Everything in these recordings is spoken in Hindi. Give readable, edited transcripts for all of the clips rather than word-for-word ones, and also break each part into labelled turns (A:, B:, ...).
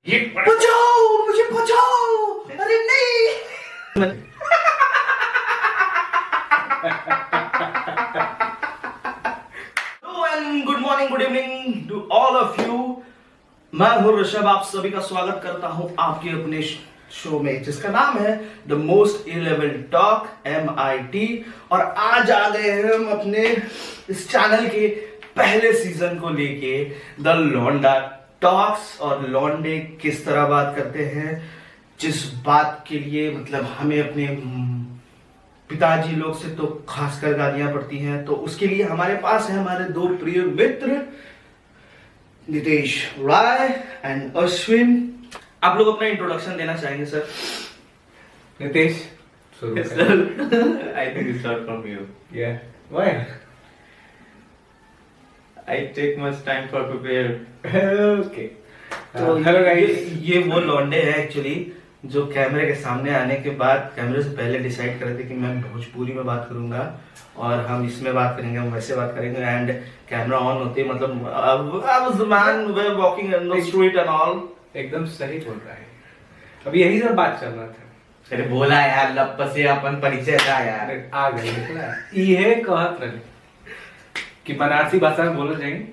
A: ये बचाओ, मुझे बचाओ, अरे नहीं। Hello and good morning, good evening to all of you. मैं हूं ऋषभ, आप सभी का स्वागत करता हूं आपके अपने शो में जिसका नाम है द मोस्ट इलेवेंट टॉक MIT। और आज आ गए हैं हम अपने इस चैनल के पहले सीजन को लेके, द लौंडा टॉक्स। और लौंडे किस तरह बात करते हैं, जिस बात के लिए मतलब हमें अपने पिताजी लोग से तो खासकर गालियां पड़ती हैं, तो उसके लिए हमारे पास है हमारे दो प्रिय मित्र नितेश राय एंड अश्विन। आप लोग अपना इंट्रोडक्शन देना चाहेंगे sir?
B: Nitesh,
A: Yes, sir. I think it's not from you.
B: yeah, why?
A: I take much time for prepare.
B: Okay.
A: तो
B: हेलो गाइस,
A: ये वो लौंडे हैं एक्चुअली जो कैमरे के सामने आने के बाद कैमरे से पहले डिसाइड करे थे कि मैं भोजपुरी में बात करूंगा और हम इसमें बात करेंगे, हम वैसे बात करेंगे। एंड कैमरा ऑन होते ही मतलब I was the man we were walking in the street and all.
B: एकदम सही बोल रहा है। अभी यही सब बात चल रहा था।
A: अरे बोला यार, लब से अपन परिचय था यार।
B: अरे आ गए निकला। ये कहत रहे कि बनारसी भाषा में बोलो जाएंगे।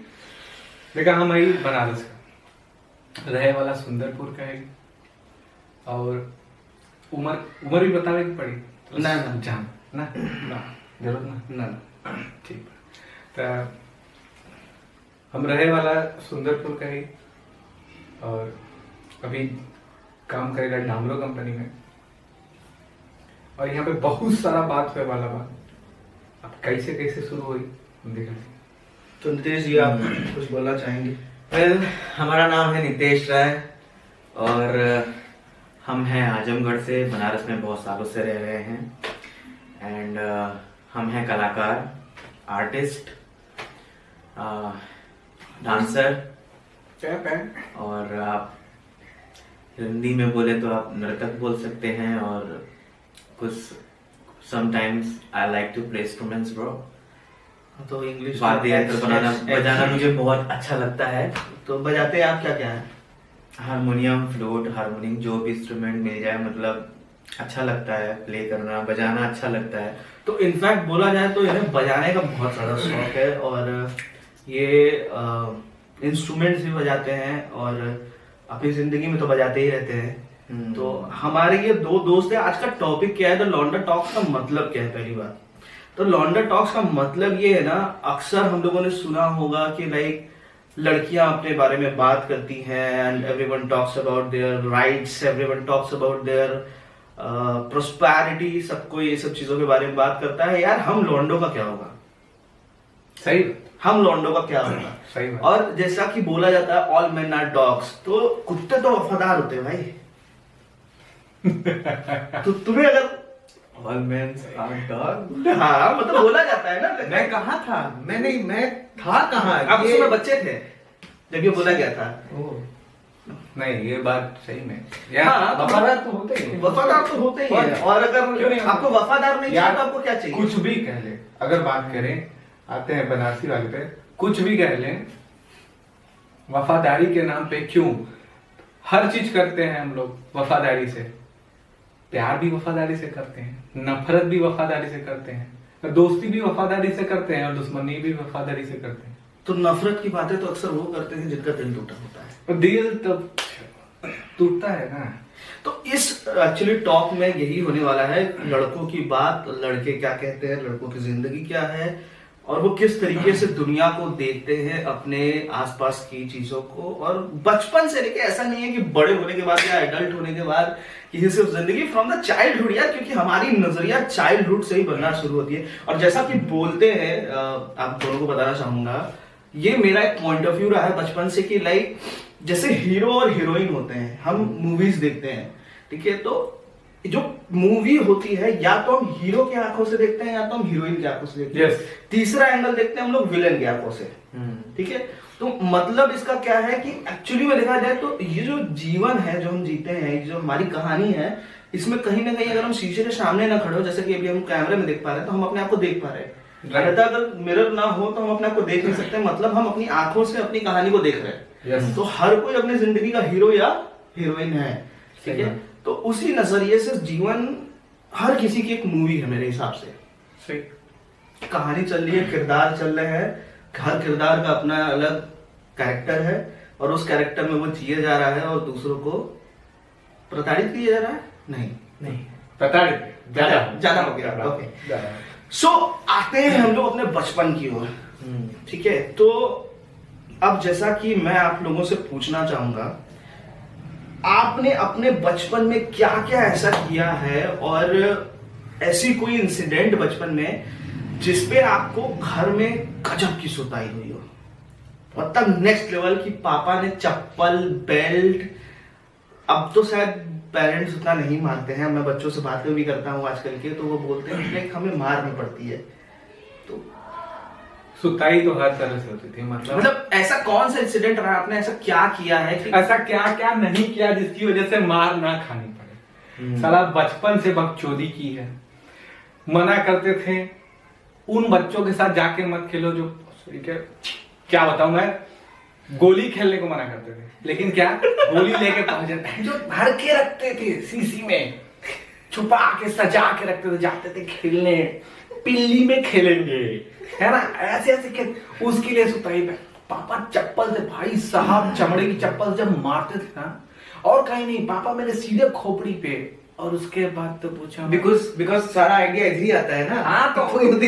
B: देखा हम आई बनारस का, रहे वाला सुंदरपुर का है। और उम्र भी बतावे की पड़ी?
A: ना ना
B: जान ना जरूरत ना
A: ना
B: ठीक। तो हम रहे वाला सुंदरपुर का ही, और अभी काम करेगा डामरो कंपनी में। और यहाँ पे बहुत सारा बात हुए वाला बात अब कैसे कैसे शुरू हुई देखा।
A: तो नितेश जी आप कुछ बोलना चाहेंगे?
C: वेल, हमारा नाम है नितेश राय और हम हैं आजमगढ़ से, बनारस में बहुत सालों से रह रहे हैं। एंड हम हैं कलाकार, आर्टिस्ट, डांसर, और आप हिंदी में बोले तो आप नर्तक बोल सकते हैं। और कुछ sometimes I like to play instruments bro.
A: तो इंग्लिश
C: वाद्य यंत्र बजाना मुझे बहुत अच्छा लगता है।
A: तो बजाते हैं आप क्या क्या है?
C: हारमोनियम, फ्लूट, हारमोनियम, जो भी इंस्ट्रूमेंट मिल जाए मतलब अच्छा लगता है प्ले करना, बजाना अच्छा लगता है।
A: तो इनफैक्ट बोला जाए तो इन्हें बजाने का बहुत ज्यादा शौक है और ये इंस्ट्रूमेंट्स भी बजाते हैं और अपनी जिंदगी में तो बजाते ही रहते हैं। तो हमारे ये दो दोस्त हैं। आज का टॉपिक क्या है, द लौंडा टॉक्स का मतलब क्या है? पहली बात तो लौंडा टॉक्स का मतलब ये है ना, अक्सर हम लोगों ने सुना होगा कि लाइक लड़कियां अपने बारे में बात करती हैं and everyone talks about their rights, everyone talks about their prosperity, सबको ये सब चीजों के बारे में बात करता है। यार हम लौंडों का क्या होगा?
B: सही,
A: हम लौंडों का क्या होगा?
B: सही बात।
A: और जैसा कि बोला जाता है ऑल मेन आर डॉग्स, तो कुत्ते तो वफादार होते हैं भाई। तो तुम्हें अगर
C: All men are dog।
A: हाँ मतलब बोला जाता है ना।
C: मैं कहाँ था? मैं था कहाँ?
A: आप उस समय बच्चे थे जब ये बोला गया था।
B: नहीं, ये बात सही में
A: हाँ,
B: वफादार तो होते ही हैं।
A: वफादार तो होते ही हैं। और
B: क्यों नहीं
A: अगर आपको वफादार नहीं चाहिए तो आपको क्या चाहिए?
B: कुछ भी कह ले, अगर बात करें आते हैं बनारसी वाले पे, कुछ भी कह लें वफादारी के नाम पे क्यों हर चीज करते हैं हम लोग वफादारी से। प्यार भी वफादारी से करते हैं, नफरत भी वफादारी से करते हैं, दोस्ती भी वफादारी से करते हैं और दुश्मनी भी वफादारी से करते हैं।
A: तो नफरत की बातें तो अक्सर वो करते हैं जिनका दिल टूटा होता है।
B: और दिल तब टूटता है ना।
A: तो इस एक्चुअली टॉक में यही होने वाला है, लड़कों की बात, लड़के क्या कहते हैं, लड़कों की जिंदगी क्या है और वो किस तरीके से दुनिया को देखते हैं, अपने आसपास की चीजों को। और बचपन से लेके, ऐसा नहीं है कि बड़े होने के बाद या एडल्ट होने के बाद कि सिर्फ जिंदगी, फ्रॉम द चाइल्डहुड यार, क्योंकि हमारी नजरिया चाइल्डहुड से ही बनना शुरू होती है। और जैसा कि बोलते हैं, आप दोनों को बताना चाहूंगा, ये मेरा एक पॉइंट ऑफ व्यू रहा है बचपन से कि लाइक जैसे हीरो और हीरोइन होते हैं, हम मूवीज देखते हैं, ठीक है, तो जो मूवी होती है या तो हम हीरो की आंखों से देखते हैं या तो हम हीरोइन की आंखों से देखते हैं। तीसरा एंगल देखते हैं हम लोग विलेन की आंखों से, ठीक है। तो मतलब इसका क्या है कि एक्चुअली में देखा जाए तो ये जो जीवन है जो हम जीते हैं, जो हमारी कहानी है, इसमें कहीं ना कहीं अगर हम शीशे के सामने ना खड़े हो, जैसे कि अभी हम कैमरे में देख पा रहे हैं, तो हम अपने आप को देख पा रहे हैं। अन्यथा अगर मिरर ना हो तो हम अपने आप को देख नहीं सकते, मतलब हम अपनी आंखों से अपनी कहानी को देख रहे हैं।
B: yes.
A: तो हर कोई अपनी जिंदगी का हीरो या हीरोइन है, ठीक
B: सही
A: है।
B: बात।
A: तो उसी नजरिए से जीवन हर किसी की एक मूवी है मेरे हिसाब से।
B: सही।
A: कहानी चल रही है, किरदार चल रहे हैं, हर किरदार का अपना अलग कैरेक्टर है और उस कैरेक्टर में वो जिया जा रहा है और दूसरों को प्रताड़ित किया जा रहा है। नहीं,
B: प्रताड़ित
A: ज्यादा हो गया। ओके,
B: ज्यादा।
A: सो आते हैं हम लोग अपने बचपन की ओर, ठीक है। तो अब जैसा कि मैं आप लोगों से पूछना चाहूंगा, आपने अपने बचपन में क्या क्या ऐसा किया है और ऐसी कोई इंसिडेंट बचपन में जिसपे आपको घर में गजब की सुताई हुई हो, मतलब नेक्स्ट लेवल की पापा ने चप्पल बेल्ट, अब तो शायद पेरेंट्स उतना नहीं मारते हैं, मैं बच्चों से बातें भी करता हूँ आजकल के, तो वो बोलते हैं कि हमें मार नहीं पड़ती है। तो
B: सुताई तो हर तरह से होती थी,
A: मतलब ऐसा कौन सा इंसिडेंट रहा, आपने ऐसा क्या किया है कि
B: ऐसा क्या क्या नहीं किया जिसकी वजह से मार ना खानी पड़े। साला बचपन से बकचोदी की है। मना करते थे उन बच्चों के साथ जाके मत खेलो जो क्या बताऊं मैं, गोली खेलने को मना करते थे, लेकिन क्या गोली लेके पहुंच जाते हैं, जो भर के रखते थे सीसी में, छुपा के सजा के रखते थे, जाते थे खेलने, पिल्ली में खेलेंगे, है ना, ऐसे ऐसे खेल। उसके लिए सुताई पे पापा चप्पल से, भाई साहब चमड़े की चप्पल जब मारते थे ना, और कहीं नहीं, पापा मेरे सीधे खोपड़ी पे, और उसके बाद तो पूछा
C: बिकॉज सारा आइडिया इधर ही आता है ना।
B: हाँ, तो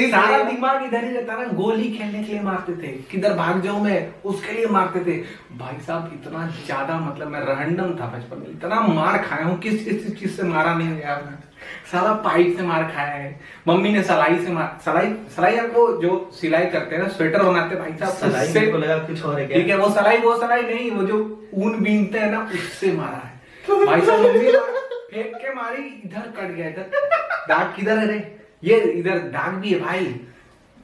B: सारा दिमाग इधर ही रहता ना। गोली खेलने के लिए मारते थे, किधर भाग जाऊं मैं, उसके लिए मारते थे। भाई साहब इतना ज्यादा, मतलब मैं रैंडम था बचपन में, इतना मार खाया हूँ, किस चीज से मारा नहीं गया मैं। सारा पाइप से मार खाया है, मम्मी ने सलाई से मार, सलाई वो जो सिलाई करते हैं ना, स्वेटर बनाते भाई साहब,
A: सलाई को लगा कुछ और है क्या?
B: ठीक है, वो सलाई नहीं, वो जो ऊन बीनते हैं ना, उससे मारा है भाई साहब। मम्मी फेंक के मारी, इधर कट गया, इधर दाग किधर है रे, ये इधर दाग भी है भाई।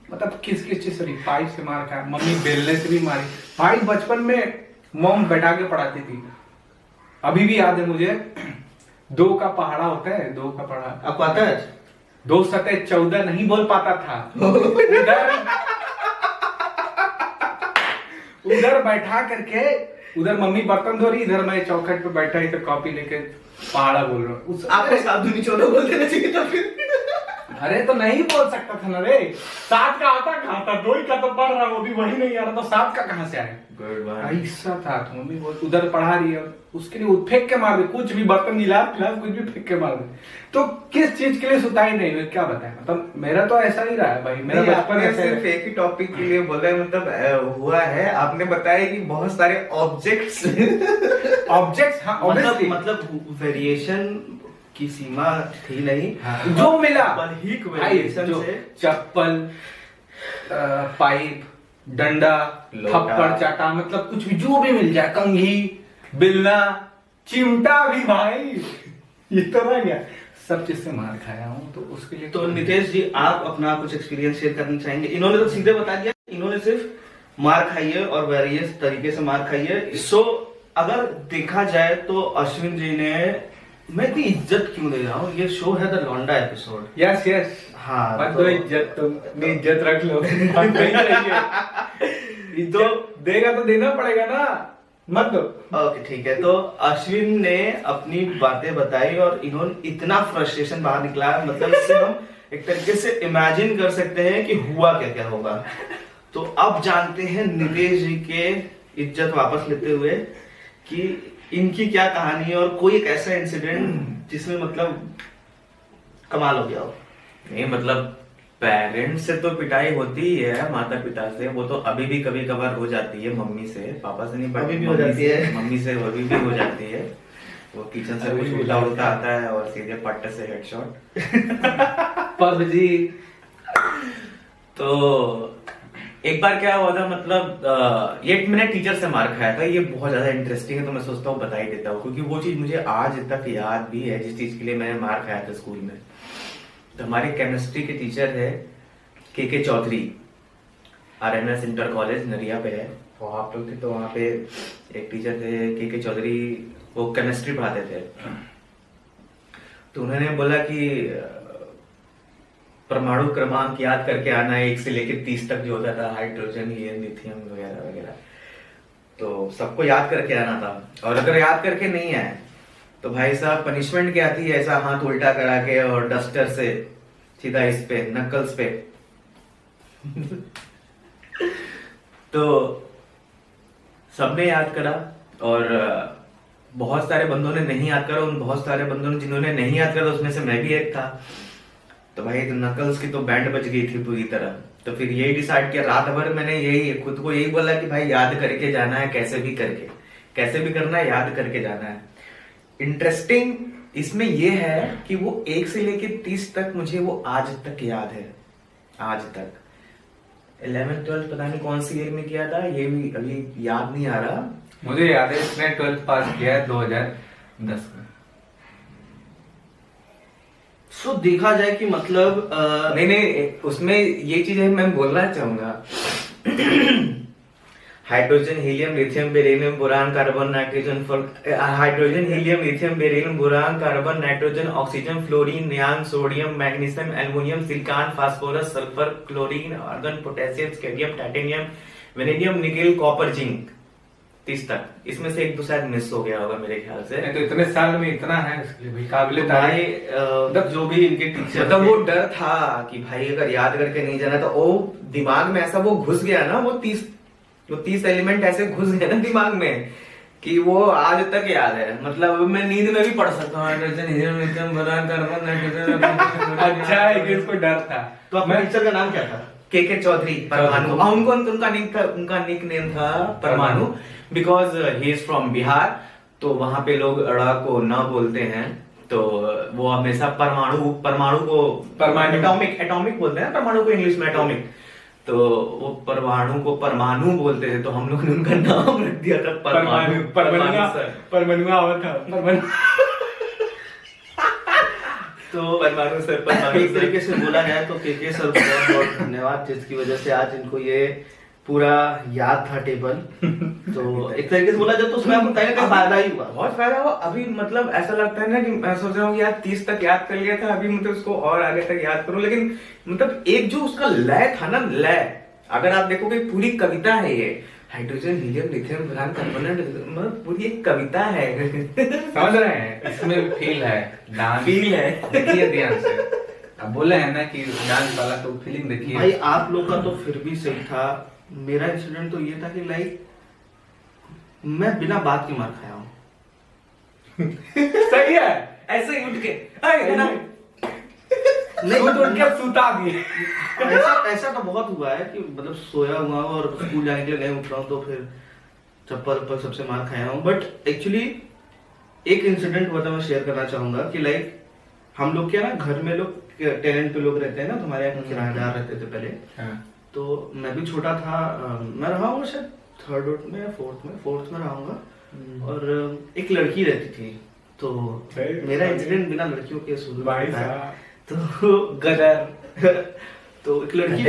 B: मतलब किस चीज से, पाइप से मार खाया, मम्मी बेलने से भी मारी भाई। बचपन में मॉम बैठा के पढ़ाती थी, अभी भी याद है मुझे। 2 का पहाड़ा होता है, 2 का पहाड़ा
A: आपको आता है?
B: 2 सटे 14 नहीं बोल पाता था। उधर बैठा करके, उधर मम्मी बर्तन धो रही, इधर मैं चौखट पे बैठा, इधर कॉपी लेके पहाड़ा बोल रहा हूँ।
A: आपको सात दूनी 14 बोल देना चाहिए था फिर।
B: अरे तो नहीं बोल सकता था ना रे, 7 का आता कहाँ था, 2 का तो पढ़ रहा, वो भी वही नहीं आ रहा, तो 7 का कहाँ से आया? ऐसा था। तो मम्मी बोल, उधर पढ़ा रही है, उसके लिए फेंक के मार दे, कुछ भी बर्तन गिलास कुछ भी फेंक के मार दे। तो किस चीज के लिए सुताई नहीं हुई, क्या बताएं? मतलब मेरा तो ऐसा ही रहा है भाई, मेरा बचपन ऐसा
C: सिर्फ एक ही टॉपिक के लिए बोल रहे हैं, मतलब हुआ है। आपने बताया कि बहुत सारे ऑब्जेक्ट्स
B: हाँ,
A: मतलब वेरिएशन की सीमा थी नहीं।
B: हाँ, जो मिला
A: बल्कि
B: भाई, जो चप्पल, पाइप, डंडा, थप्पड़ चाटा, मतलब कुछ भी जो भी मिल जाए, कंघी, बिल्ला, चिमटा भी भाई, ये तो रह गया, सब चीज से मार खाया हूँ। तो उसके लिए
A: तो नितेश जी, आप अपना कुछ एक्सपीरियंस शेयर करना चाहेंगे? इन्होंने तो सीधे बता दिया, इन्होंने सिर्फ मार खाई है और वेरियस तरीके से मार खाई है। सो अगर देखा जाए तो अश्विन जी ने, मैं इतनी इज्जत क्यों दे रहा हूँ, ये शो है द लौंडा एपिसोड।
B: यस
A: हाँ,
B: मत दो इज्जत, तुम इज्जत रख लो। इज्जत देगा तो देना पड़ेगा ना, मत दो।
A: ओके ठीक है। तो अश्विन ने अपनी बातें बताई और इन्होंने इतना फ्रस्ट्रेशन बाहर निकला, मतलब इससे हम एक तरीके से इमेजिन कर सकते हैं कि हुआ क्या क्या होगा। तो अब जानते हैं नितेश जी के इज्जत वापस लेते हुए कि इनकी क्या कहानी है, और कोई एक ऐसा इंसिडेंट जिसमें मतलब कमाल हो गया हो।
C: नहीं, मतलब पेरेंट्स से तो पिटाई होती ही है, माता पिता से, वो तो अभी भी कभी कभार हो जाती है, मम्मी से, पापा से नहीं,
A: अभी भी हो जाती है,
C: मम्मी से अभी भी हो जाती है। वो किचन से कुछ उल्टा उल्टा आता है और सीधे पट्टे से हेडशॉट।
B: पबजी।
C: तो एक बार क्या हुआ था, मतलब ये मैंने टीचर से मार खाया था, ये बहुत ज्यादा इंटरेस्टिंग है, तो मैं सोचता हूँ बता ही देता हूँ, क्योंकि वो चीज मुझे आज तक याद भी है, जिस चीज के लिए मैंने मार खाया था स्कूल में। तो हमारे केमिस्ट्री के टीचर है के चौधरी, RNS इंटर कॉलेज नरिया पे है, तो आप लोग थे, तो वहाँ पे एक टीचर थे के चौधरी, वो केमिस्ट्री पढ़ाते थे। तो उन्होंने बोला कि परमाणु क्रमांक याद करके आना है, 1 से लेकर 30 तक जो होता था, हाइड्रोजन, हीलियम, लिथियम वगैरह वगैरह। तो सबको याद करके आना था, और अगर याद करके नहीं आए तो भाई साहब पनिशमेंट क्या थी, ऐसा हाथ उल्टा करा के और डस्टर से सीधा इस पे नकल्स पे तो सबने याद करा, और बहुत सारे बंदों ने नहीं याद करा। उन बहुत सारे बंदों ने जिन्होंने नहीं याद करा उसमें से मैं भी एक था। तो भाई नकल्स की तो बैंड बज गई थी पूरी तरह। तो फिर यही डिसाइड किया, रात भर मैंने यही खुद को यही बोला कि भाई याद करके जाना है, कैसे भी करके, कैसे भी करना है, याद करके जाना है। इंटरेस्टिंग इसमें ये है कि वो 1 से लेके 30 तक मुझे वो आज तक याद है, आज तक। 11th 12th पता नहीं कौन सी ईयर में किया था, ये भी अभी याद नहीं आ रहा।
B: मुझे याद है इसने 12th पास किया है 2010 में।
A: सो देखा जाए कि मतलब
C: नहीं, उसमें ये चीज है मैं बोलना चाहूंगा। Hydrogen helium lithium beryllium boron carbon nitrogen hydrogen helium lithium beryllium boron carbon nitrogen oxygen fluorine neon sodium magnesium aluminium silicon phosphorus sulphur chlorine argon potassium scandium titanium vanadium nickel copper zinc 30 तक। इसमें से 1-2 शायद मिस हो गया होगा मेरे ख्याल से।
B: तो इतने साल में इतना है इसलिए भाई काबिले तारीफ।
A: मतलब जो भी इनके टीचर,
C: मतलब वो डर था कि भाई अगर याद करके नहीं जाना तो वो दिमाग में ऐसा वो घुस गया ना, वो 30 एलिमेंट ऐसे घुस गए ना दिमाग में कि वो आज तक याद है। मतलब मैं नींद में भी पढ़ सकता हूँ hydrogen helium lithium boron carbon nitrogen.
B: अच्छा है कि इसको डर था।
A: तो अपने टीचर का नाम क्या था?
C: के चौधरी परमाणु। उनका निक नेम था परमाणु, because he is from Bihar. तो वहां पे लोग अड़ा को न बोलते हैं, तो वो हमेशा परमाणु को एटॉमिक बोलते हैं, परमाणु को इंग्लिश में एटॉमिक। तो वो परमाणु को परमाणु बोलते थे, तो हम लोग ने उनका नाम रख दिया था परमाणु।
B: परमाणु हुआ था
A: तो परमाणु सर एक तरीके से बोला जाए तो के सर को बहुत बहुत धन्यवाद, जिसकी वजह से आज इनको ये पूरा याद था टेबल। तो एक तरीके से बोला जाए तो उसमें आपको कहीं ना फायदा ही हुआ,
C: बहुत फायदा हुआ। अभी मतलब ऐसा लगता है ना कि मैं सोच रहा हूँ कि यार 30 तक याद कर लिया था, अभी मतलब उसको और आगे तक याद करूं। लेकिन मतलब एक जो उसका लय था ना, लय अगर आप देखोगे पूरी कविता है ये, hydrogen helium lithium boron carbon मतलब पूरी एक कविता है।
B: समझ रहे हैं? इसमें फील है, डांस
C: फील है।
B: देखिए ध्यान से, अब बोले हैं ना कि डांस वाला तो फीलिंग देखिए
A: भाई। आप लोग का तो फिर भी सही था, मेरा इंसिडेंट तो ये था कि लाइक मैं बिना बात के मार खाया हूँ।
C: सही है, ऐसे ही उठ के
A: नहीं
B: उठ के सुता दिए।
A: ऐसा तो बहुत हुआ है कि मतलब सोया हुआ हूँ और स्कूल जाने के लिए नहीं उठ रहा हूँ, तो फिर चप्पल सबसे मार खाया हूँ। बट एक्चुअली एक इंसिडेंट हुआ था, मैं शेयर करना चाहूंगा कि लाइक हम लोग क्या ना, घर में लोग टेनेंट पे लोग रहते हैं ना, तुम्हारे यहाँ किराएदार रहते थे पहले। तो मैं भी छोटा था, मैं रहा हूँ शायद 3rd में या 4th में रहूंगा। और एक लड़की रहती थी, तो मेरा इंसिडेंट बिना लड़कियों के शुरू होता है। तो गदर तो एक लड़की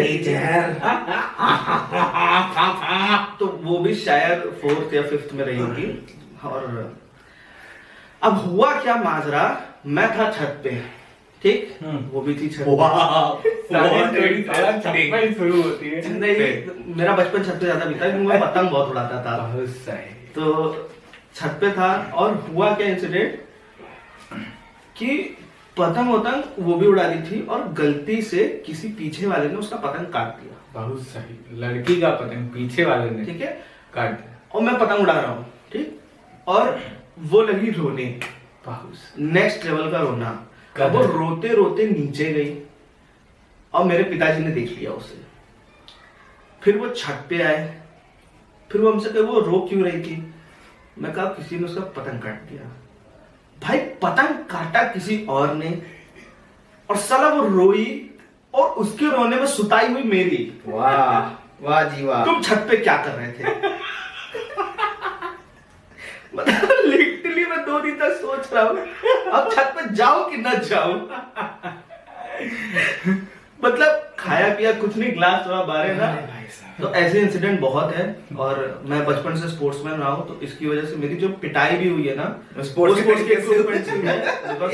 A: तो वो भी शायद 4th या 5th में रही होगी। और अब हुआ क्या माजरा, मैं था छत पे, ठीक, वो भी थी छत पे।
B: शुरू होती है।
A: नहीं, मेरा बचपन छत पे ज्यादा बीता क्योंकि मैं पतंग बहुत उड़ाता था। तो छत पे था और हुआ क्या इंसिडेंट कि पतंग वो भी उड़ा दी थी और गलती से किसी पीछे वाले ने उसका पतंग काट दिया।
B: बहुत सही, लड़की का पतंग पीछे वाले ने,
A: ठीक है,
B: काट दिया।
A: और मैं पतंग उड़ा रहा हूँ, ठीक, और वो लगी रोने, नेक्स्ट लेवल का रोना। अब वो रोते रोते नीचे गई और मेरे पिताजी ने देख लिया उसे। फिर वो छत पे आए, फिर वो हमसे कहे वो रो क्यों रही थी। मैं कहा किसी ने उसका पतंग काट दिया। भाई पतंग काटा किसी और ने, और साला वो रोई और उसके रोने में सुताई हुई मेरी।
C: वाह वाह जी वाह।
A: तुम छत पे क्या कर रहे थे? मतलब लिटरली मैं 2 दिन तक सोच रहा हूँ अब छत पे जाऊं कि न जाऊं। मतलब खाया पिया कुछ नहीं, ग्लास थोड़ा बारे ना। तो ऐसे इंसिडेंट बहुत है। और मैं बचपन से स्पोर्ट्समैन रहा हूँ, तो इसकी वजह से मेरी जो पिटाई भी हुई है ना,
C: स्पोर्ट्स
A: के
C: इक्विपमेंट से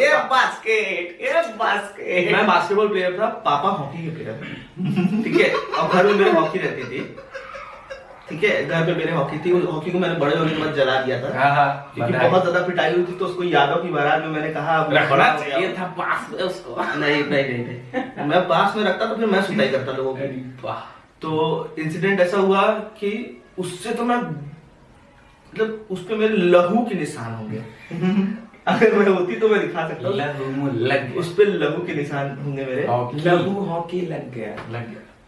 A: ये बास्केट। मैं बास्केटबॉल प्लेयर था, पापा हॉकी के प्लेयर, ठीक है, और घर में मेरे हॉकी रहती थी। ठीक है, घर पे मेरे हॉकी थी, उस हॉकी को मैंने बड़े होने के बाद जला दिया था।
B: हाँ,
A: क्योंकि बहुत ज्यादा पिटाई हुई थी, तो उसको यादव की बारात में मैंने कहा अब मैं बड़ा हो गया हूं।
B: था पास में उसको।
A: नहीं, मैं पास में रखता तो फिर मैं सुताई करता लोगों की। तो इंसिडेंट ऐसा हुआ कि उससे तो मैं मतलब उस पे मेरे लहू के निशान होंगे। अगर मैं होती तो मैं दिखा सकता हूँ, उस पे लहू के निशान होंगे मेरे।
C: लहू हॉकी लग गया।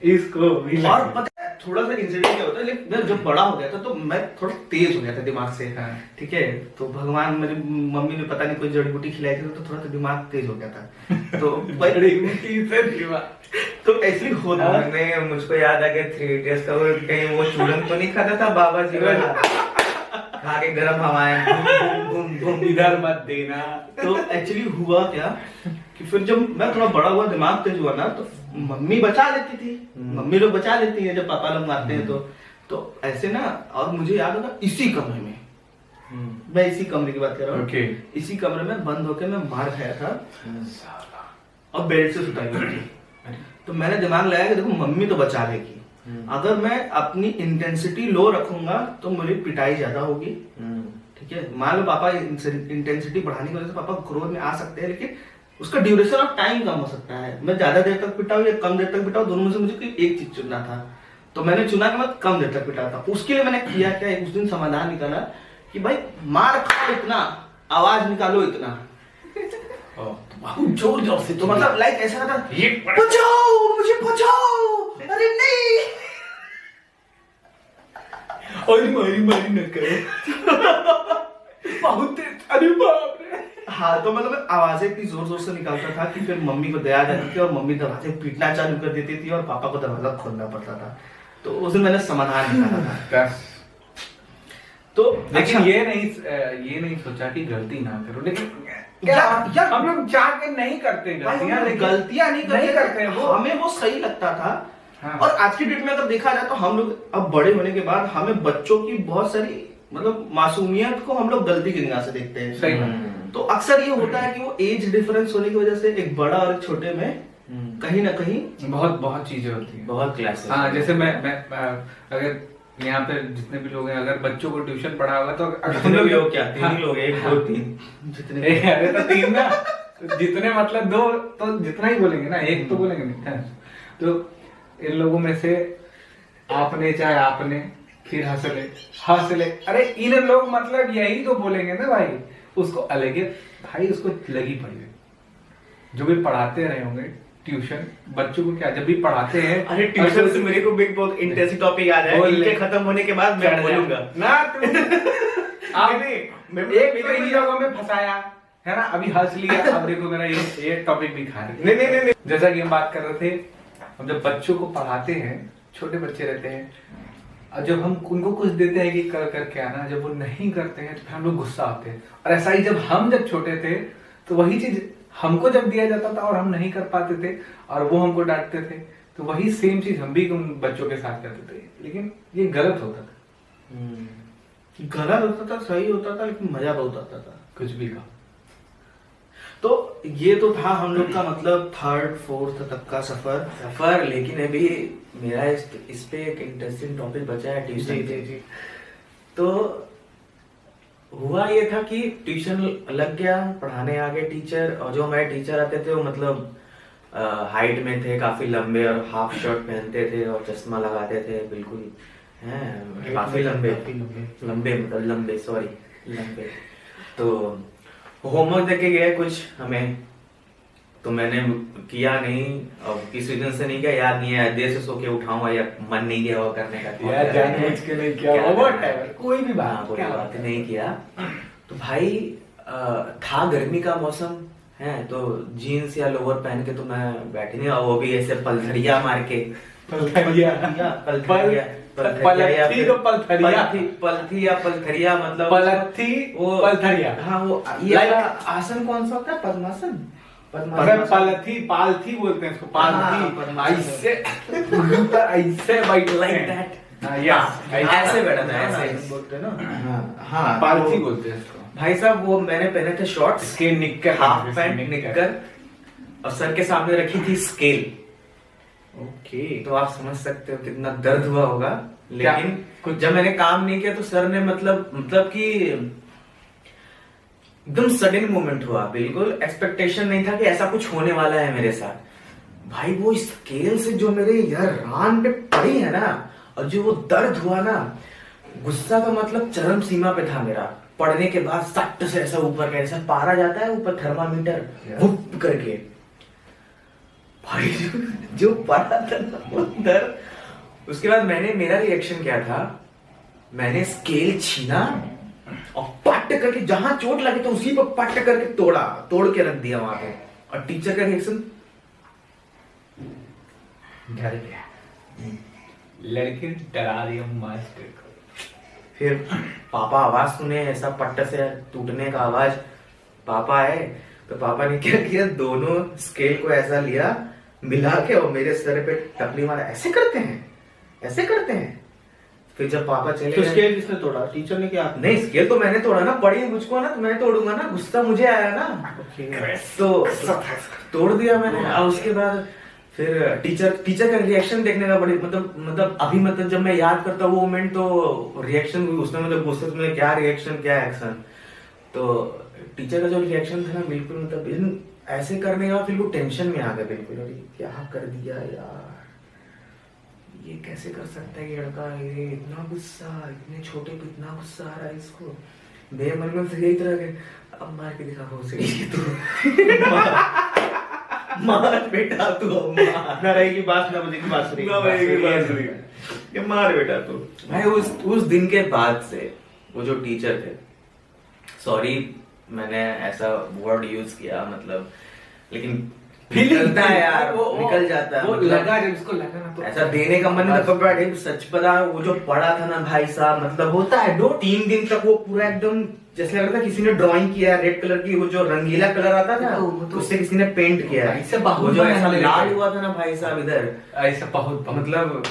B: इसको भी
A: और पता है थोड़ा सा इंसिडेंट क्या होता है, लेकिन मैं जब बड़ा हो गया था तो मैं थोड़ा तेज हो गया था दिमाग से।
B: हाँ।
A: ठीक है, तो भगवान, मेरी मम्मी ने पता नहीं कोई जड़ी बूटी खिलाई थी, तो थोड़ा सा दिमाग तेज हो गया था। तो तो ऐसे होता है।
C: मुझको याद आ गया 3 Idiots का, वो कहीं वो चूरन तो नहीं खाता था बाबा जी वाला, खा के गर्म हवाएं
B: इधर मत देना।
A: तो एक्चुअली हुआ क्या कि फिर जब मैं थोड़ा बड़ा हुआ, दिमाग तेज हुआ ना, तो मम्मी बचा लेती थी। मम्मी लोग बचा लेती है जब पापा लोग मारते हैं तो ऐसे ना। और मुझे याद होगा इसी कमरे में, मैं इसी कमरे की बात कर रहा हूँ।
B: Okay.
A: इसी कमरे में बंद होके मैं मार खाया था और बेड से सुताई हुई थी। तो मैंने दिमाग लगाया कि देखो मम्मी तो बचा लेगी, अगर मैं अपनी इंटेंसिटी लो रखूंगा तो मेरी पिटाई ज्यादा होगी। ठीक है, मान लो पापा इंटेंसिटी बढ़ाने की वजह से पापा क्रोध में आ सकते हैं, लेकिन उसका ड्यूरेशन ऑफ टाइम कम हो सकता है। मैं ज्यादा देर तक पिटाऊं या कम देर तक पिटाऊं, दोनों में से मुझे कोई एक चीज चुनना था। तो मैंने चुना कि मैं कम देर तक पिटाता। उसके लिए मैंने किया क्या, उस दिन समाधान निकाला कि भाई मार खाओ इतना, आवाज निकालो इतना,
B: बहुत जोर जोर से।
A: तो मतलब लाइक ऐसा था, बचाओ मुझे बचाओ, अरे नहीं,
B: मारी न करो। बहुत अरे बाप रे।
A: हाँ, तो मतलब आवाजें इतनी जोर जोर से निकालता था कि फिर मम्मी को दया जाती थी और मम्मी दरवाजे पीटना चालू कर देती थी और पापा को दरवाजा खोलना पड़ता था। तो उस दिन मैंने समाधान निकाला था।
B: तो लेकिन अच्छा, ये नहीं सोचा कि गलती ना करो, लेकिन
A: यार
B: हम लोग चाह के नहीं करते गलतियां, लेकिन
A: गलतियां नहीं करते हैं, हमें वो सही लगता था।
B: हाँ। और
A: आज की डेट में अगर देखा जाए तो हम लोग अब बड़े होने के बाद हमें बच्चों की बहुत सारी मतलब मासूमियत को हम लोग गलती की निगाह से देखते हैं।
B: सही।
A: तो अक्सर ये होता है कि वो एज डिफरेंस होने की वजह से एक बड़ा और एक छोटे में कहीं ना कहीं
B: बहुत चीजें होती है,
C: बहुत क्लास।
B: हाँ, जैसे मैं अगर यहाँ पे जितने भी लोग हैं, अगर बच्चों को ट्यूशन पढ़ा होगा तो
C: जितने भी लोग क्या 3 ही लोग, 1 2 3
A: जितने
B: अरे तो 3 ना, जितने मतलब 2 तो जितना ही बोलेंगे ना, 1 तो बोलेंगे नहीं। तो इन लोगों में से आपने फिर हंस ले, अरे इन लोग मतलब यही तो बोलेंगे ना भाई, उसको अलग है भाई, उसको लगी पड़ी है। जो भी पढ़ाते रहे होंगे ट्यूशन बच्चों को, क्या जब भी पढ़ाते हैं,
C: अरे ट्यूशन से मेरे को भी बहुत इंटेंसिव टॉपिक आ रहा है, इनके खत्म होने के बाद मैं बोलूंगा
B: ना। आपने एक लोगों में फंसाया है ना, अभी हंस लिया, अब देखो मेरा ये टॉपिक भी खा रहे। नहीं, जैसा कि हम बात कर रहे थे, हम जब बच्चों को पढ़ाते हैं, छोटे बच्चे रहते हैं, जब हम उनको कुछ देते हैं कि करके आना, जब वो नहीं करते हैं तो फिर हम लोग गुस्सा आते हैं। और ऐसा ही जब छोटे थे तो वही चीज हमको जब दिया जाता था और हम नहीं कर पाते थे और वो हमको डांटते थे, तो वही सेम चीज हम भी उन बच्चों के साथ करते थे, लेकिन ये गलत होता था।
A: गलत होता था, सही होता था, लेकिन मजा बहुत आता था,
B: कुछ भी का।
A: तो ये तो था हम लोग का मतलब 3rd 4th तक का सफर।
C: लेकिन अभी मेरा इस पे एक इंटरेस्टिंग टॉपिक बचा है ट्यूशन।
A: जी।
C: तो हुआ ये था कि ट्यूशन लग गया, पढ़ाने आ गए टीचर, और जो हमारे टीचर आते थे वो मतलब हाइट में थे, काफी लंबे, और हाफ शर्ट पहनते थे और चश्मा लगाते थे, बिल्कुल हैं काफी लंबे लंबे। तो होमवर्क देके गए कुछ हमें, तो मैंने किया नहीं, और किसी दिन से नहीं किया, याद नहीं है, देर से सो के उठाऊंगा या मन नहीं किया वो करने का,
B: यार जानबूझ के नहीं किया, कोई भी बात
C: नहीं किया। तो भाई था गर्मी का मौसम है, तो जीन्स या लोअर पहन के तो मैं बैठी नहीं, और वो भी ऐसे पलथड़िया मार के,
B: पलथड़िया मतलब पलथड़िया।
C: हाँ, वो ये आसन कौन सा होता है, पद्मासन,
B: पालथी बोलते हैं इसको, पालथी। ऐसे बैठ लाइक दैट,
C: ऐसे बैठा था, ऐसे
A: बोलते हैं ना।
B: हाँ, पालथी बोलते हैं इसको।
C: भाई साहब वो मैंने पहने थे शॉर्ट्स,
B: निक्कर,
C: हाफ पैंट निक्कर, और सर के सामने रखी थी स्केल।
A: ओके,
C: तो आप समझ सकते हो कितना दर्द हुआ होगा। लेकिन जब मैंने काम नहीं किया तो सर ने मतलब कि एकदम सडन मोमेंट हुआ, बिल्कुल एक्सपेक्टेशन नहीं था कि ऐसा कुछ होने वाला है मेरे साथ। भाई वो स्केल से जो मेरे यार रान पे पड़ी है ना, और जो वो दर्द हुआ ना, गुस्सा का मतलब चरम सीमा पे था मेरा। पड़ने के बाद सट से ऐसा ऊपर का, ऐसा पारा जाता है ऊपर थर्मामीटर वुप करके, भाई जो पड़ा था ना वो दर्द। उसके बाद मेरा रिएक्शन क्या था, मैंने स्केल छीना और पट करके जहां चोट लगी तो उसी पर पट करके तोड़ के रख दिया वहां पे। और टीचर का रिएक्शन,
B: डर गया, लड़की डरा दिया मास्टर को।
C: फिर पापा आवाज सुने, ऐसा पट्ट से टूटने का आवाज। पापा आए तो पापा ने क्या किया, दोनों स्केल को ऐसा लिया मिला के और मेरे सर पे टपली मारा। ऐसे करते हैं। फिर जब पापा चले
A: तो
C: गए,
A: स्केल किसने तोड़ा, टीचर ने? क्या
C: नहीं, स्केल तो मैंने तोड़ा ना, पड़ी मुझको ना तो मैं तोड़ूंगा ना, गुस्सा मुझे आया ना, तो तोड़ दिया मैंने। और उसके बाद फिर टीचर का रिएक्शन देखने का बड़ी मतलब अभी मतलब जब मैं याद करता हूँ वो मोमेंट, तो रिएक्शन हुई उसने, मतलब गुस्से में क्या रिएक्शन क्या एक्शन। तो टीचर का जो रिएक्शन था ना, बिल्कुल मतलब ऐसे करने का, फिर वो टेंशन में आ गया बिल्कुल, अरे क्या कर दिया यार, ये कैसे कर सकता है ये लड़का, ये इतना गुस्सा, इतने छोटे पे इतना गुस्सा आ रहा है इसको। मेरे मन में फिर यही तरह के, अब मार के दिखा हो सही तू मार बेटा तू, मार
A: ना रहेगी बात ना बजेगी बांसुरी।
C: ये मार बेटा तू। भाई उस दिन के बाद से वो जो टीचर थे, सॉरी मैंने ऐसा वर्ड यूज किया मतलब, लेकिन निकलता है यार, वो निकल जाता है।
B: वो
C: मतलब
B: लगा जब उसको लगा ना तो
C: ऐसा देने का मन नहीं था। पर सच पता, वो जो पड़ा था ना भाई साहब, मतलब होता है 2-3 दिन तक वो पूरा एकदम जैसे लग रहा था किसी ने ड्राइंग किया है, रेड कलर की, वो जो रंगीला कलर आता था तो उससे किसी ने पेंट किया है।
B: ऐसे बहुत
C: वो जो ऐसा
B: बना
C: लाल हुआ था ना भाई साहब इधर,
B: ऐसा बहुत
C: मतलब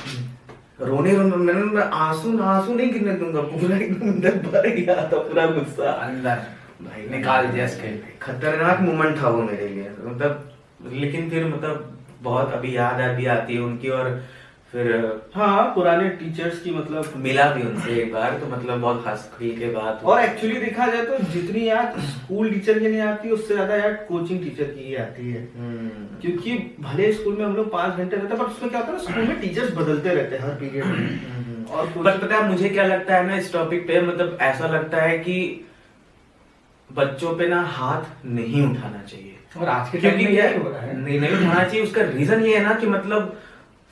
C: रोने मैंने आंसू नहीं गिरने दूंगा, पूरा एकदम अंदर भर गया था पूरा गुस्सा
B: अंदर
C: भाई,
B: निकाल दिया स्केल।
C: खतरनाक मोमेंट था वो मेरे लिए मतलब। लेकिन फिर मतलब बहुत अभी याद भी आती है उनकी, और फिर
A: हाँ, पुराने टीचर्स की मतलब
C: मिला भी उनसे एक बार, तो मतलब बहुत हंस खेल के बात।
A: और एक्चुअली देखा जाए तो जितनी याद स्कूल टीचर की नहीं आती, उससे ज्यादा याद कोचिंग टीचर की ही आती है। क्योंकि भले स्कूल में हम लोग 5 घंटे रहते हैं, पर उसमें क्या होता है ना, स्कूल में टीचर्स बदलते रहते हैं हर पीरियड में। और
C: पर पता है मुझे क्या लगता है ना इस टॉपिक पे, मतलब ऐसा लगता है कि बच्चों पे ना हाथ नहीं उठाना चाहिए,
B: और आज के टाइम में
C: क्या
B: यही हो रहा है।
C: नहीं उठाना चाहिए। उसका रीजन ये है ना कि मतलब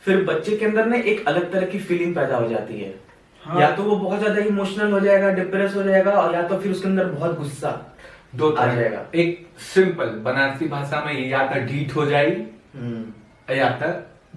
C: फिर बच्चे के अंदर ना एक अलग तरह की फीलिंग पैदा हो जाती है।
A: हाँ।
C: या तो वो बहुत ज्यादा इमोशनल हो जाएगा, डिप्रेस हो जाएगा, और या तो फिर उसके अंदर बहुत गुस्सा
B: दो
C: आ जाएगा।
B: एक सिंपल बनारसी भाषा में ये या तो ढीठ हो जाएगी या तो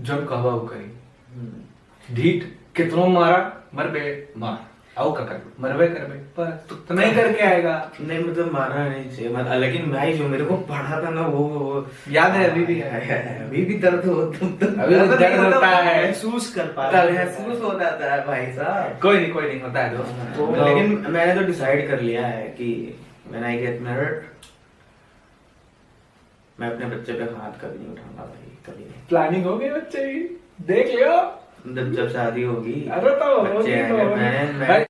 B: जब कहवा वो करी। ढीठ कितनों मारा मरबे मार, आओ का कर मरबे करबे बस, तो नहीं करके आएगा।
C: नहीं मतलब मारना नहीं चाहिए मतलब, लेकिन भाई जो मेरे को पढ़ा था ना वो
B: याद है अभी भी
C: अभी भी दर्द
B: अभी भी दर्द होता है,
A: महसूस कर पा रहे हैं।
C: महसूस हो जाता है भाई साहब।
B: कोई नहीं होता है दोस्त।
C: तो लेकिन मैंने तो डिसाइड कर लिया है कि व्हेन आई गेट मैरिड मैं अपने बच्चे पे हाथ कभी नहीं उठाऊंगा भाई, कभी नहीं।
B: प्लानिंग हो गई बच्चे की, देख लियो
C: जब शादी होगी,
B: अरे तो
C: बच्चे
B: होगी तो
C: आएंगे,
B: होगी।
C: मैं